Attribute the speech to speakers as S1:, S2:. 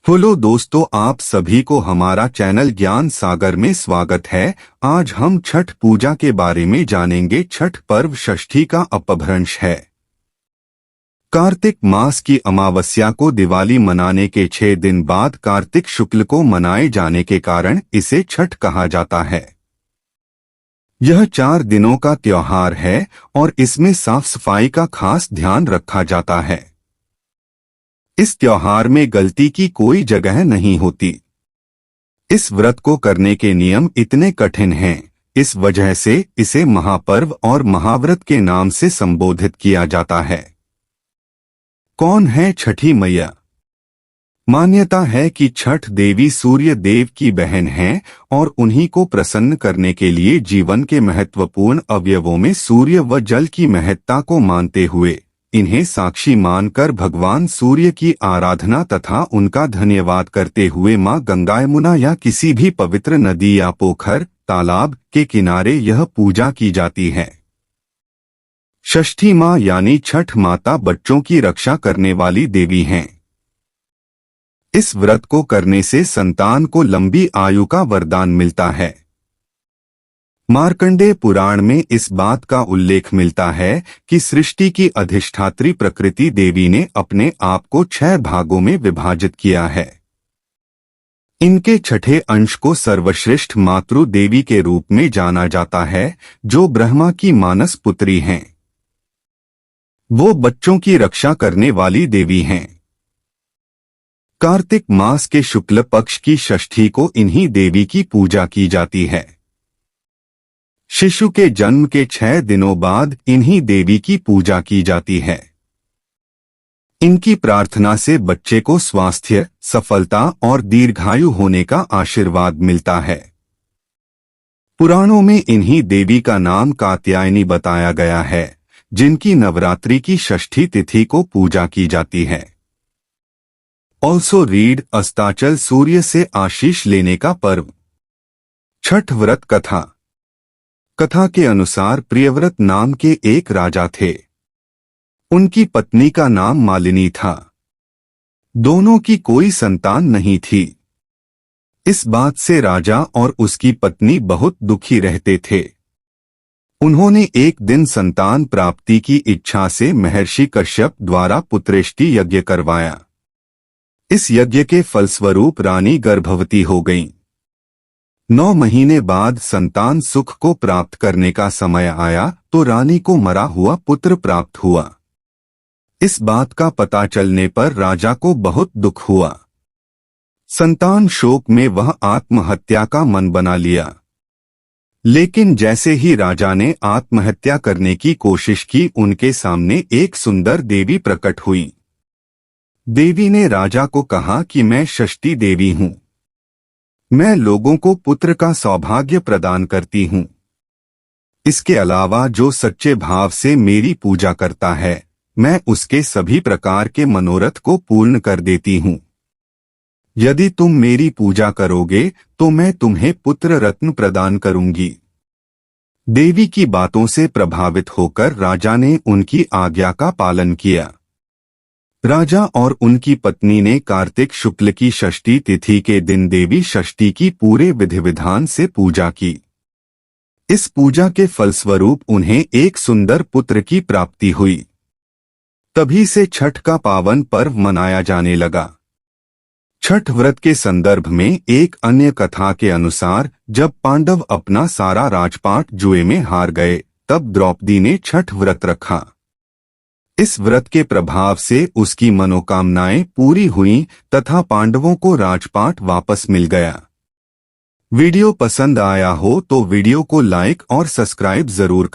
S1: Hello दोस्तों, आप सभी को हमारा चैनल ज्ञान सागर में स्वागत है। आज हम छठ पूजा के बारे में जानेंगे। छठ पर्व षष्ठी का अपभ्रंश है। कार्तिक मास की अमावस्या को दिवाली मनाने के 6 दिन बाद कार्तिक शुक्ल को मनाए जाने के कारण इसे छठ कहा जाता है। यह 4 दिनों का त्योहार है और इसमें साफ सफाई का खास ध्यान रखा जाता है। इस त्योहार में गलती की कोई जगह नहीं होती। इस व्रत को करने के नियम इतने कठिन हैं, इस वजह से इसे महापर्व और महाव्रत के नाम से संबोधित किया जाता है। कौन है छठी मैया? मान्यता है कि छठ देवी सूर्य देव की बहन हैं और उन्हीं को प्रसन्न करने के लिए जीवन के महत्वपूर्ण अवयवों में सूर्य व जल की महत्ता को मानते हुए इन्हें साक्षी मानकर भगवान सूर्य की आराधना तथा उनका धन्यवाद करते हुए मां गंगा, यमुना या किसी भी पवित्र नदी या पोखर तालाब के किनारे यह पूजा की जाती है। षष्ठी मां यानी छठ माता बच्चों की रक्षा करने वाली देवी हैं। इस व्रत को करने से संतान को लंबी आयु का वरदान मिलता है। मार्कंडेय पुराण में इस बात का उल्लेख मिलता है कि सृष्टि की अधिष्ठात्री प्रकृति देवी ने अपने आप को 6 भागों में विभाजित किया है। इनके छठे अंश को सर्वश्रेष्ठ मातृ देवी के रूप में जाना जाता है, जो ब्रह्मा की मानस पुत्री हैं। वो बच्चों की रक्षा करने वाली देवी हैं। कार्तिक मास के शुक्ल पक्ष की षष्ठी को इन्हीं देवी की पूजा की जाती है। शिशु के जन्म के 6 दिनों बाद इन्हीं देवी की पूजा की जाती है। इनकी प्रार्थना से बच्चे को स्वास्थ्य, सफलता और दीर्घायु होने का आशीर्वाद मिलता है। पुराणों में इन्हीं देवी का नाम कात्यायनी बताया गया है, जिनकी नवरात्रि की षष्ठी तिथि को पूजा की जाती है। ऑल्सो रीड अस्ताचल सूर्य से आशीष लेने का पर्व। छठ व्रत कथा। कथा के अनुसार प्रियव्रत नाम के एक राजा थे। उनकी पत्नी का नाम मालिनी था। दोनों की कोई संतान नहीं थी। इस बात से राजा और उसकी पत्नी बहुत दुखी रहते थे। उन्होंने एक दिन संतान प्राप्ति की इच्छा से महर्षि कश्यप द्वारा पुत्रेष्टि यज्ञ करवाया। इस यज्ञ के फलस्वरूप रानी गर्भवती हो गईं। 9 महीने बाद संतान सुख को प्राप्त करने का समय आया तो रानी को मरा हुआ पुत्र प्राप्त हुआ। इस बात का पता चलने पर राजा को बहुत दुख हुआ। संतान शोक में वह आत्महत्या का मन बना लिया। लेकिन जैसे ही राजा ने आत्महत्या करने की कोशिश की, उनके सामने एक सुंदर देवी प्रकट हुई। देवी ने राजा को कहा कि मैं षष्ठी देवी हूँ। मैं लोगों को पुत्र का सौभाग्य प्रदान करती हूँ। इसके अलावा जो सच्चे भाव से मेरी पूजा करता है, मैं उसके सभी प्रकार के मनोरथ को पूर्ण कर देती हूँ। यदि तुम मेरी पूजा करोगे तो मैं तुम्हें पुत्र रत्न प्रदान करूंगी। देवी की बातों से प्रभावित होकर राजा ने उनकी आज्ञा का पालन किया। राजा और उनकी पत्नी ने कार्तिक शुक्ल की षष्ठी तिथि के दिन देवी षष्ठी की पूरे विधि विधान से पूजा की। इस पूजा के फलस्वरूप उन्हें एक सुंदर पुत्र की प्राप्ति हुई। तभी से छठ का पावन पर्व मनाया जाने लगा। छठ व्रत के संदर्भ में एक अन्य कथा के अनुसार जब पांडव अपना सारा राजपाट जुए में हार गए, तब द्रौपदी ने छठ व्रत रखा। इस व्रत के प्रभाव से उसकी मनोकामनाएं पूरी हुईं तथा पांडवों को राजपाट वापस मिल गया। वीडियो पसंद आया हो तो वीडियो को लाइक और सब्सक्राइब जरूर करें।